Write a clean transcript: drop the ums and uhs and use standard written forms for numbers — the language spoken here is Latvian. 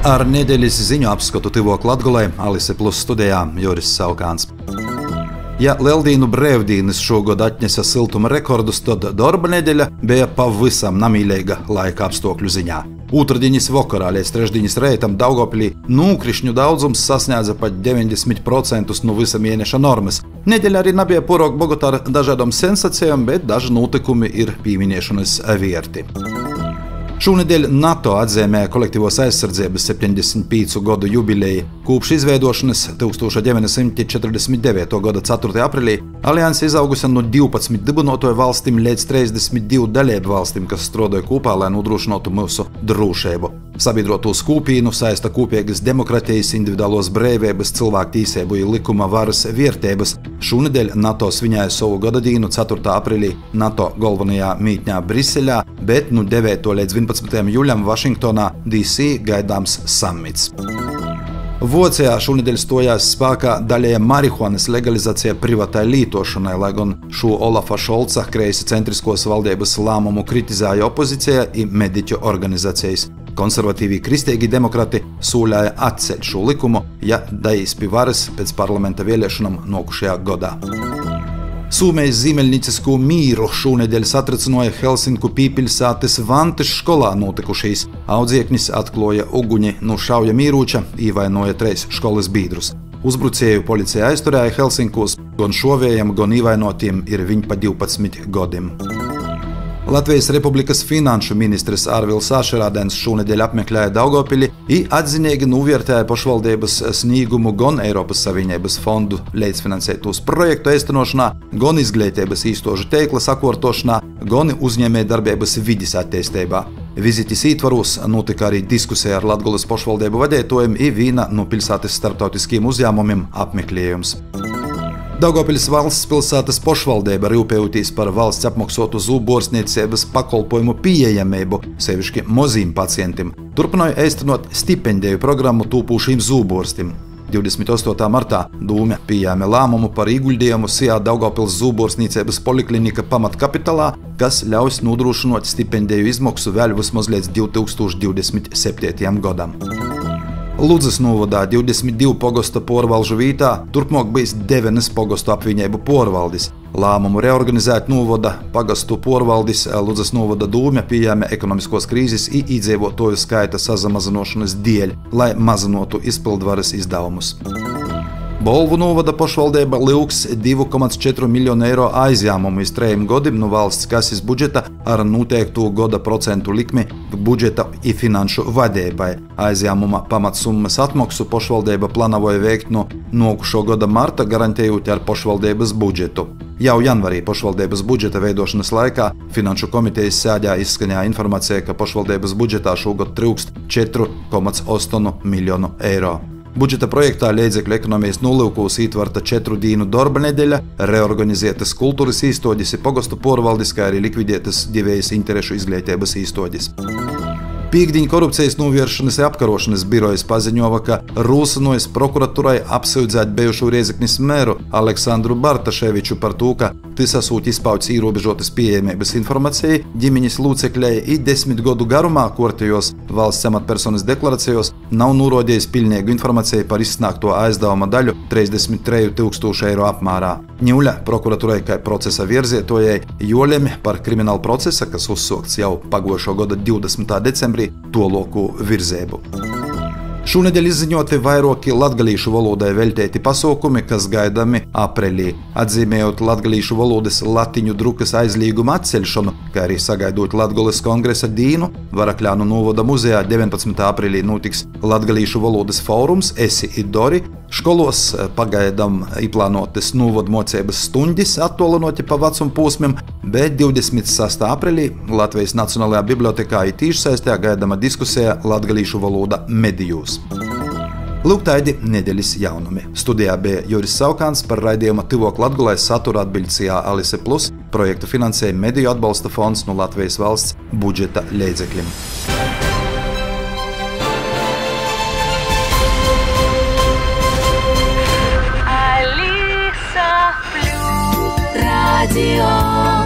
Ar nedēļas ziņu apskatu Tivok Latgolē Alise Plus studijā Juris Saukāns. Ja Lieldīnu brēvdīnas šogad atņesa siltuma rekordus, tad darba nedēļa bija pavisam namīļīga laika apstākļu ziņā. Otrdienas vakarā līdz trešdienas reitam Daugavpilī nūkrišņu daudzums sasniedza pat 90% no visa mēneša normas. Nedēļa arī nebija porok bogotā ar dažādām sensācijām, bet daži notikumi ir pieminēšanas vērti. Šonedēļ NATO atzīmēja kolektīvos aizsardzības 75 gadu jubileju. Kopš izveidošanas 1949. gada 4. aprīlī alianse izaugusi no 12 dibinotoju valstīm līdz 32 dalību valstīm, kas strādāja kopā, lai nodrošinātu mūsu drošību. Sabiedrotos kopīnu saista kopīgas demokratijas, individuālos brīvības, cilvēku tiesību un likuma varas vērtības. Šonedēļ NATO svinēja savu gadadienu 4. aprīlī NATO galvenajā mītņā Briseļā, bet no 9. līdz 11. jūlijam Vašingtonā, DC gaidāms samits. Vācijā šonedēļ stojās spēkā daļēja marihuanas legalizācija privatai lietošanai, lai gan šo Olafa Šolca kreisi centriskos valdības lēmumu kritizēja opozīcija un mediķu organizācijas. Konservatīvī kristīgi demokrati sūļāja atceļ šo likumu, ja dajīs pie varas pēc parlamenta vēlēšanām nokušajā gadā. Sūmējas zīmeļniecisko mīru šonedēļ satricināja Helsinku pīpilsātes Vantes skolā notikušīs. Audzieknis atklāja uguņi no šaujamīrūča, īvainoja 3 skolas biedrus. Uzbrucēju policija aizturēja Helsinkos, gan šovējiem, gan īvainotiem ir viņi pa 12 gadiem. Latvijas Republikas finanšu ministrs Arvils Ašerādens šonedēļ apmeklēja Daugavpili un atzinīgi novērtēja pašvaldības sniegumu gan Eiropas Savienības fondu līdzfinansētos projektu īstenošanā, gan izglītības īstožu teikla sakārtošanā, gan uzņēmējdarbības vides attīstībā. Vizites ietvaros notika arī diskusija ar Latgoles pašvaldību vadītājiem un viena no pilsētas starptautiskiem uzņēmumiem apmeklējums. Daugavpilis valsts pilsētas pašvaldība rūpējoties par valsts apmaksotu zūborstniecības pakalpojumu pieejamību, sevišķi maziem pacientiem, turpināja īstenot stipendiju programmu tūpūšiem zūborstim. 28. martā Dūme pieņēma lēmumu par ieguldījumu SIA Daugavpils zūborstniecības poliklinika pamatkapitālā, kas ļaus nodrošināt stipendiju izmaksu vēl vismaz līdz 2027. gadam. Ludzas novadā 22 pogosta porvalžu vītā turpmāk bijis 9 pogostu apviņēbu porvaldis. Lēmumu reorganizēt novada pagastu porvaldis Ludzas novada Dūme pieņēma ekonomiskos krīzes un iedzīvotāju skaita sazamazināšanas dēļ, lai mazinātu izpildvaras izdevumus. Bolvu novada pašvaldība lūgs 2,4 miljonu eiro aizņēmumu iz 3 gadiem no valsts kases budžeta ar noteiktu gada procentu likmi budžeta un finanšu vadībai. Aizņēmuma pamatsummas atmaksu pašvaldība plānoja veikt no nokušo gada marta, garantējot ar pašvaldības budžetu. Jau janvarī pašvaldības budžeta veidošanas laikā Finanšu komitejas sēdē izskanēja informācija, ka pašvaldības budžetā šogad trūkst 4,8 miljonu eiro. Budžeta projektā līdzekļu ekonomijas nolūkos ietverta 4 dienu darba nedēļa, reorganizētas kultūras īstoģis un pogostu porvaldis, kā arī likvidētas 2 interešu izglītības īstoģis. Pīkdiņa korupcijas novēršanas un apkarošanas birojas paziņoja, ka rūsinojas prokuratūrai apsūdzēt bijušo Rēzeknes mēru Aleksandru Bartaševiču par to, ka tas esot izpauts ierobežotas pieejamības informācijai ģimeņas lūcekļai un 10 gadu garumā kortējos valsts amatpersonas deklarācijos nav norādījis pilnīgu informāciju par izsniegto aizdevuma daļu 33 000 eiro apmērā. Ņūļa prokuratūrai kā procesa virzētojai joļemi par kriminālu procesa, kas uzsākts jau pagošo gada 20. decembrī, toloku virzēbu. Šonedēļ izziņoti vairāki latgalīšu valodai veltēti pasākumi, kas gaidāmi aprīlī. Atzīmējot latgalīšu valodas latiņu drukas aizlieguma atceļšanu, kā arī sagaidot Latgoles kongresa dīnu, Varakļānu novada muzejā 19. aprīlī notiks latgalīšu valodas fórums Esi i Dori. Školos pagaidām īplānotas novada mocības stundis attolinoti pa vecuma posmiem, bet 26. aprīlī Latvijas Nacionālajā bibliotekā ir tīšsaistē gaidama diskusija latgalīšu valoda medijos. Lūk tādi nedēļas jaunumi. Studijā bija Juris Saukāns, par raidījuma Tivok Latgolē satura atbiļcijā Alise Plus, projektu finansēja Mediju atbalsta fonds no Latvijas valsts budžeta līdzekļiem. Radio